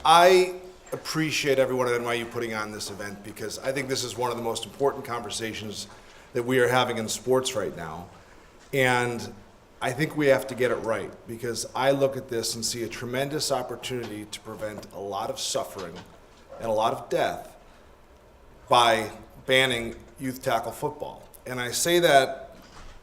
I appreciate everyone at NYU putting on this event because I think this is one of the most important conversations that we are having in sports right now. And I think we have to get it right because I look at this and see a tremendous opportunity to prevent a lot of suffering and a lot of death by banning youth tackle football. And I say that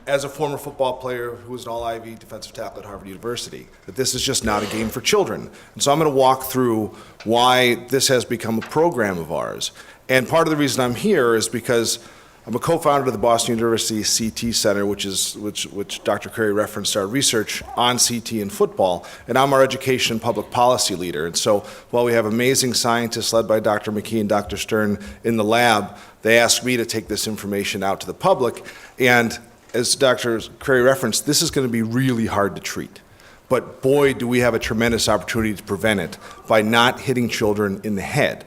as a former football player who was an all-Ivy defensive tackle at Harvard University, that this is just not a game for children. And so I'm going to walk through why this has become a program of ours. And part of the reason I'm here is because I'm a co-founder of the Boston University CT Center, which Dr. Curry referenced our research on CT in football, and I'm our education and public policy leader. And so while we have amazing scientists led by Dr. McKee and Dr. Stern in the lab, they asked me to take this information out to the public. And as Dr. Curry referenced, this is going to be really hard to treat. But boy, do we have a tremendous opportunity to prevent it by not hitting children in the head.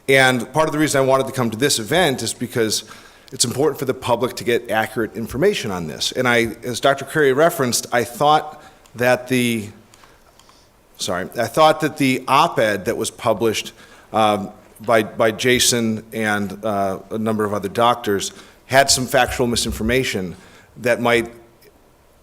And part of the reason I wanted to come to this event is because it's important for the public to get accurate information on this. And as Dr. Curry referenced, I thought that the op-ed that was published by Jason and a number of other doctors had some factual misinformation that might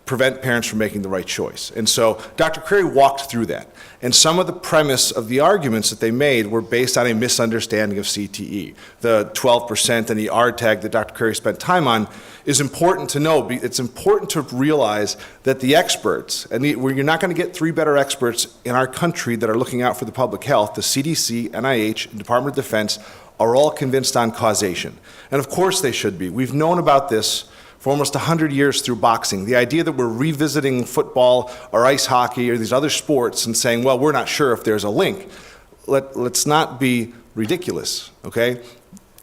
prevent parents from making the right choice. And so Dr. Curry walked through that. And some of the premise of the arguments that they made were based on a misunderstanding of CTE. The 12% and the R tag that Dr. Curry spent time on is important to know. It's important to realize that the experts, and you're not going to get three better experts in our country that are looking out for the public health, the CDC, NIH, and Department of Defense, are all convinced on causation. And of course they should be. We've known about this for almost 100 years through boxing. The idea that we're revisiting football or ice hockey or these other sports and saying, well, we're not sure if there's a link. Let's not be ridiculous, okay?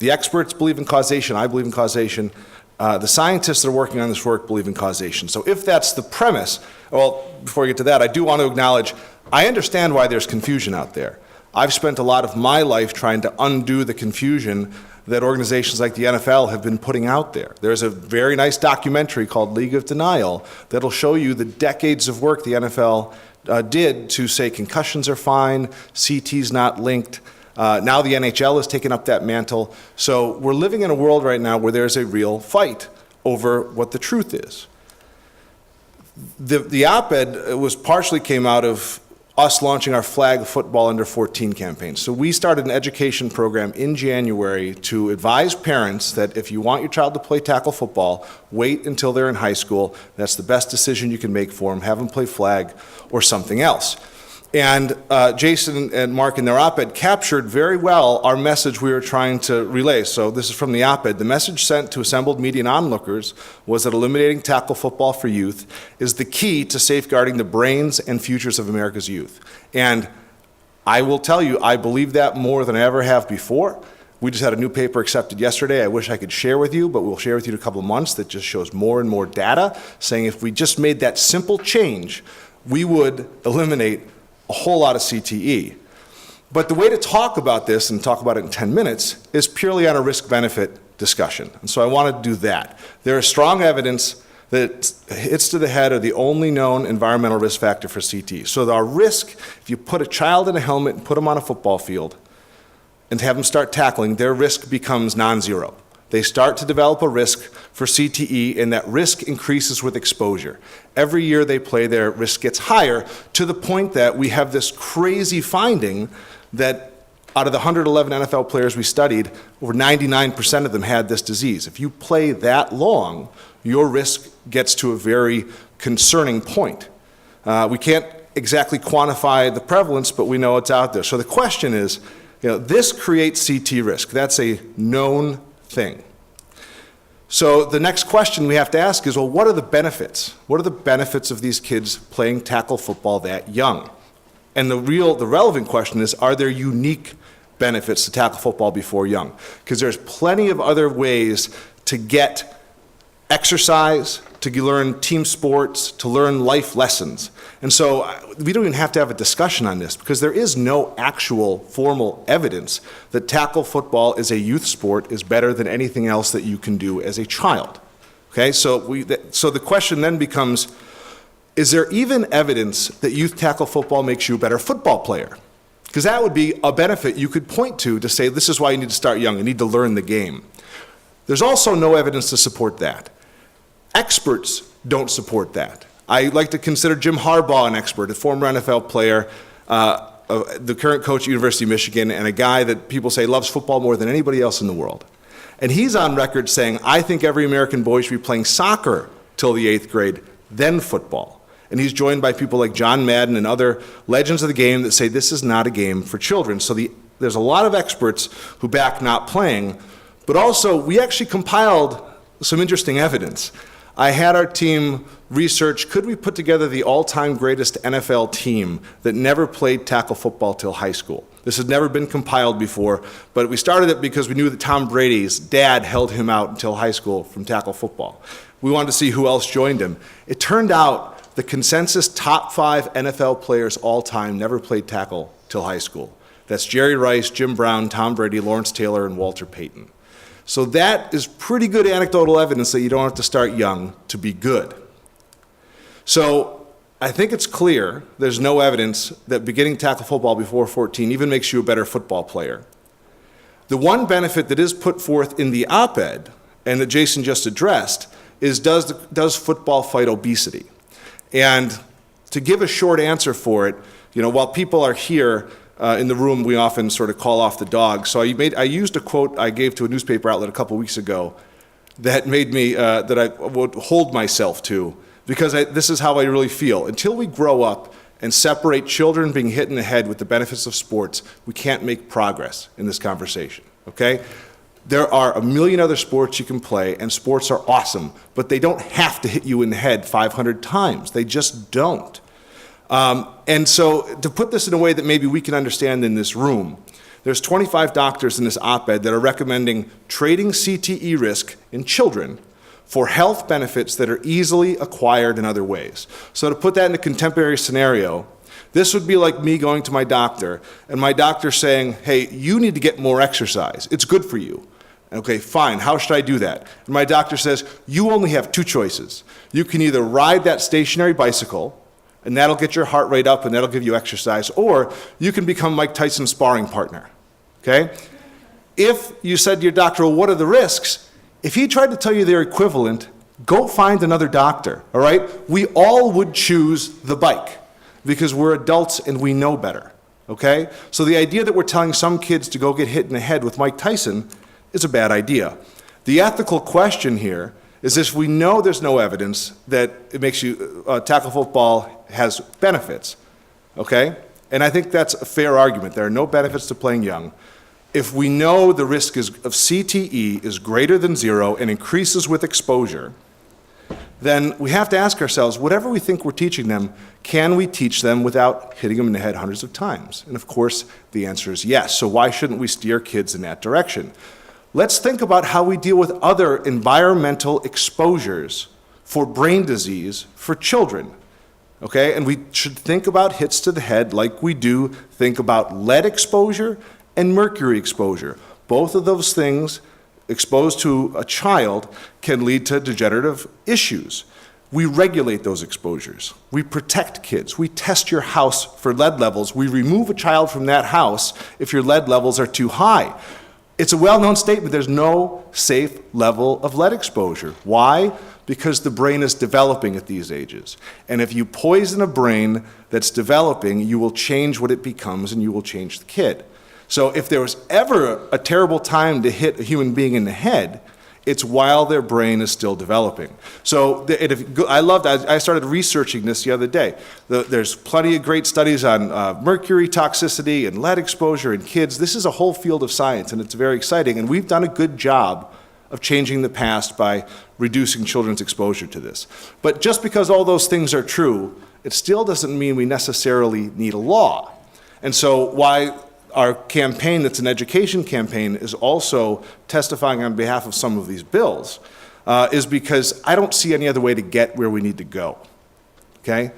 The experts believe in causation. I believe in causation. The scientists that are working on this work believe in causation. So if that's the premise, well, before I get to that, I do want to acknowledge, I understand why there's confusion out there. I've spent a lot of my life trying to undo the confusion that organizations like the NFL have been putting out there. There's a very nice documentary called League of Denial that'll show you the decades of work the NFL did to say concussions are fine, CT's not linked. Now the NHL has taken up that mantle. So we're living in a world right now where there's a real fight over what the truth is. The op-ed was partially came out of us launching our Flag Football Under 14 campaign. So we started an education program in January to advise parents that if you want your child to play tackle football, wait until they're in high school. That's the best decision you can make for them. Have them play flag or something else. And Jason and Mark in their op-ed captured very well our message we were trying to relay. So this is from the op-ed. The message sent to assembled media and onlookers was that eliminating tackle football for youth is the key to safeguarding the brains and futures of America's youth. And I will tell you, I believe that more than I ever have before. We just had a new paper accepted yesterday I wish I could share with you, but we'll share with you in a couple of months that just shows more and more data saying if we just made that simple change, we would eliminate a whole lot of CTE. But the way to talk about this, and talk about it in 10 minutes, is purely on a risk-benefit discussion. And so I want to do that. There is strong evidence that hits to the head are the only known environmental risk factor for CTE. So our risk, if you put a child in a helmet and put them on a football field and have them start tackling, their risk becomes non-zero. They start to develop a risk for CTE, and that risk increases with exposure. Every year they play, their risk gets higher to the point that we have this crazy finding that out of the 111 NFL players we studied, over 99% of them had this disease. If you play that long, your risk gets to a very concerning point. We can't exactly quantify the prevalence, but we know it's out there. So the question is, this creates CT risk. That's a known thing. So the next question we have to ask is, well, what are the benefits? What are the benefits of these kids playing tackle football that young? And the relevant question is, are there unique benefits to tackle football before young? Because there's plenty of other ways to get exercise, to learn team sports, to learn life lessons. And so we don't even have to have a discussion on this because there is no actual formal evidence that tackle football as a youth sport is better than anything else that you can do as a child. Okay, so the question then becomes, is there even evidence that youth tackle football makes you a better football player? Because that would be a benefit you could point to say, this is why you need to start young, you need to learn the game. There's also no evidence to support that. Experts don't support that. I like to consider Jim Harbaugh an expert, a former NFL player, the current coach at University of Michigan, and a guy that people say loves football more than anybody else in the world. And he's on record saying, I think every American boy should be playing soccer till the 8th grade, then football. And he's joined by people like John Madden and other legends of the game that say this is not a game for children. So there's a lot of experts who back not playing, but also we actually compiled some interesting evidence. I had our team research, could we put together the all-time greatest NFL team that never played tackle football till high school? This had never been compiled before, but we started it because we knew that Tom Brady's dad held him out until high school from tackle football. We wanted to see who else joined him. It turned out the consensus top 5 NFL players all time never played tackle till high school. That's Jerry Rice, Jim Brown, Tom Brady, Lawrence Taylor, and Walter Payton. So that is pretty good anecdotal evidence that you don't have to start young to be good. So I think it's clear there's no evidence that beginning tackle football before 14 even makes you a better football player. The one benefit that is put forth in the op-ed, and that Jason just addressed, is does football fight obesity? And to give a short answer for it, while people are here, in the room, we often sort of call off the dog. So I used a quote I gave to a newspaper outlet a couple weeks ago that made me, that I would hold myself to, because this is how I really feel. Until we grow up and separate children being hit in the head with the benefits of sports, we can't make progress in this conversation, okay? There are a million other sports you can play, and sports are awesome, but they don't have to hit you in the head 500 times. They just don't. And so to put this in a way that maybe we can understand in this room, there's 25 doctors in this op-ed that are recommending trading CTE risk in children for health benefits that are easily acquired in other ways. So to put that in a contemporary scenario, this would be like me going to my doctor and my doctor saying, hey, you need to get more exercise. It's good for you. Okay, fine, how should I do that? And my doctor says, you only have 2 choices. You can either ride that stationary bicycle, and that'll get your heart rate up and that'll give you exercise, or you can become Mike Tyson's sparring partner, okay? If you said to your doctor, well, what are the risks? If he tried to tell you they're equivalent, go find another doctor, all right? We all would choose the bike because we're adults and we know better, okay? So the idea that we're telling some kids to go get hit in the head with Mike Tyson is a bad idea. The ethical question here is if we know there's no evidence that it makes you, tackle football has benefits, okay? And I think that's a fair argument. There are no benefits to playing young. If we know the risk of CTE is greater than 0 and increases with exposure, then we have to ask ourselves, whatever we think we're teaching them, can we teach them without hitting them in the head hundreds of times? And of course, the answer is yes. So why shouldn't we steer kids in that direction? Let's think about how we deal with other environmental exposures for brain disease for children, okay? And we should think about hits to the head like we do think about lead exposure and mercury exposure. Both of those things exposed to a child can lead to degenerative issues. We regulate those exposures. We protect kids. We test your house for lead levels. We remove a child from that house if your lead levels are too high. It's a well-known statement, there's no safe level of lead exposure. Why? Because the brain is developing at these ages. And if you poison a brain that's developing, you will change what it becomes and you will change the kid. So if there was ever a terrible time to hit a human being in the head, it's while their brain is still developing. So I started researching this the other day. There's plenty of great studies on mercury toxicity and lead exposure in kids. This is a whole field of science, and it's very exciting. And we've done a good job of changing the past by reducing children's exposure to this. But just because all those things are true, it still doesn't mean we necessarily need a law. And so why our campaign, that's an education campaign, is also testifying on behalf of some of these bills, is because I don't see any other way to get where we need to go, okay?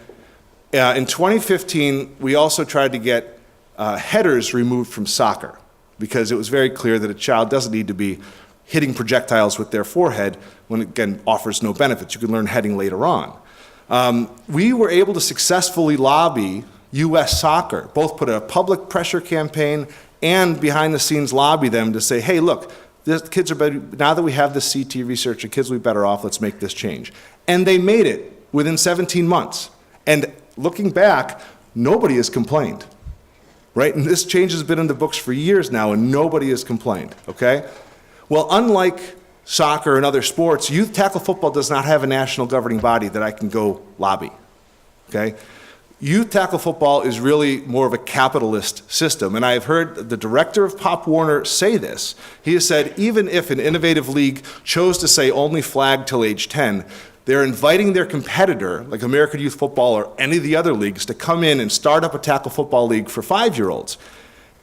In 2015, we also tried to get headers removed from soccer because it was very clear that a child doesn't need to be hitting projectiles with their forehead when it, again, offers no benefits. You can learn heading later on. We were able to successfully lobby U.S. Soccer both put a public pressure campaign and behind the scenes lobby them to say, hey, look, the kids are better, now that we have this CT research, the kids will be better off, let's make this change. And they made it within 17 months. And looking back, nobody has complained, right? And this change has been in the books for years now, and nobody has complained, okay? Well, unlike soccer and other sports, youth tackle football does not have a national governing body that I can go lobby, okay? Youth tackle football is really more of a capitalist system, and I have heard the director of Pop Warner say this. He has said even if an innovative league chose to say only flag till age 10, they're inviting their competitor, like American Youth Football or any of the other leagues, to come in and start up a tackle football league for 5-year-olds.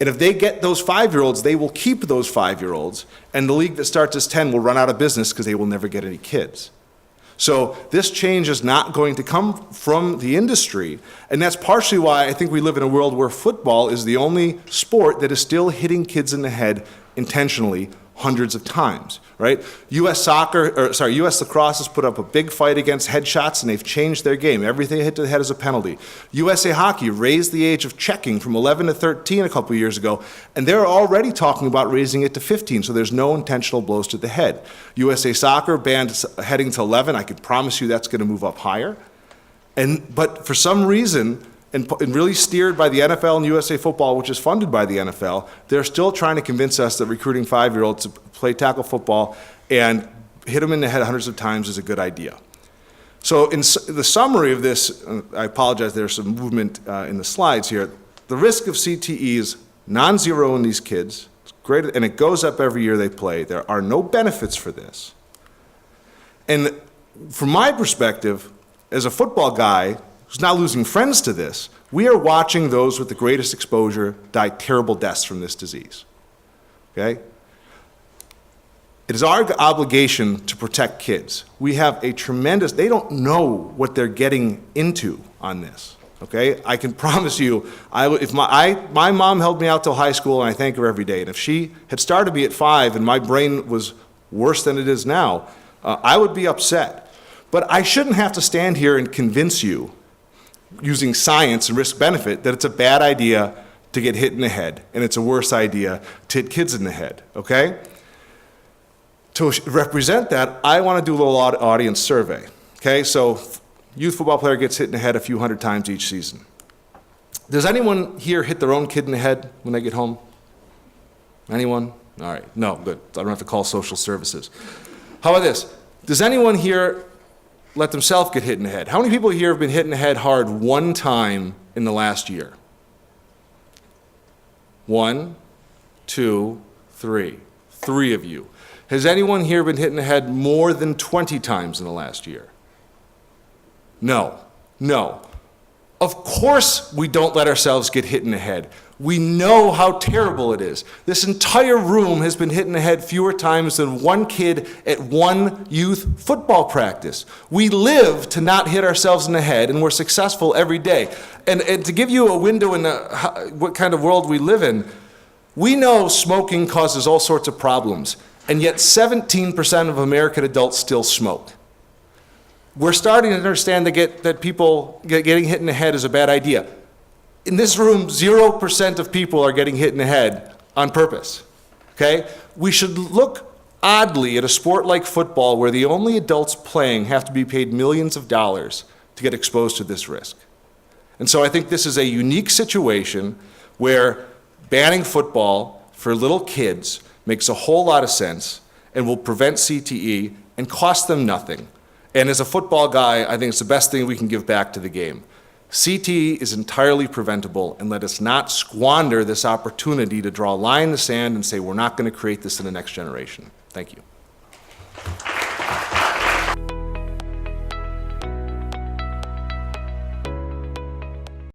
And if they get those 5-year-olds, they will keep those 5-year-olds, and the league that starts as 10 will run out of business because they will never get any kids. So this change is not going to come from the industry, and that's partially why I think we live in a world where football is the only sport that is still hitting kids in the head intentionally hundreds of times, right? U.S. lacrosse has put up a big fight against headshots, and they've changed their game. Everything hit to the head is a penalty. USA Hockey raised the age of checking from 11 to 13 a couple years ago, and they're already talking about raising it to 15, so there's no intentional blows to the head. USA Soccer banned heading to 11. I can promise you that's going to move up higher. But for some reason, and really steered by the NFL and USA Football, which is funded by the NFL, they're still trying to convince us that recruiting 5-year-olds to play tackle football and hit them in the head hundreds of times is a good idea. So in the summary of this, I apologize, there's some movement in the slides here. The risk of CTE is non-zero in these kids. It's great, and it goes up every year they play. There are no benefits for this. And from my perspective, as a football guy, who's now losing friends to this, we are watching those with the greatest exposure die terrible deaths from this disease, okay? It is our obligation to protect kids. We have a tremendous, they don't know what they're getting into on this, okay? I can promise you, if my mom held me out till high school, and I thank her every day, and if she had started me at 5 and my brain was worse than it is now, I would be upset. But I shouldn't have to stand here and convince you using science and risk-benefit that it's a bad idea to get hit in the head, and it's a worse idea to hit kids in the head, okay? To represent that, I want to do a little audience survey, okay? So youth football player gets hit in the head a few hundred times each season. Does anyone here hit their own kid in the head when they get home? Anyone? All right, no, good. I don't have to call social services. How about this? Does anyone here let themselves get hit in the head? How many people here have been hit in the head hard one time in the last year? 1, 2, 3. 3 of you. Has anyone here been hit in the head more than 20 times in the last year? No. No. Of course we don't let ourselves get hit in the head. We know how terrible it is. This entire room has been hit in the head fewer times than one kid at one youth football practice. We live to not hit ourselves in the head, and we're successful every day. And to give you a window into what kind of world we live in, we know smoking causes all sorts of problems, and yet 17% of American adults still smoke. We're starting to understand that people getting hit in the head is a bad idea. In this room, 0% of people are getting hit in the head on purpose, okay? We should look oddly at a sport like football where the only adults playing have to be paid millions of dollars to get exposed to this risk. And so I think this is a unique situation where banning football for little kids makes a whole lot of sense and will prevent CTE and cost them nothing. And as a football guy, I think it's the best thing we can give back to the game. CTE is entirely preventable, and let us not squander this opportunity to draw a line in the sand and say we're not going to create this in the next generation. Thank you.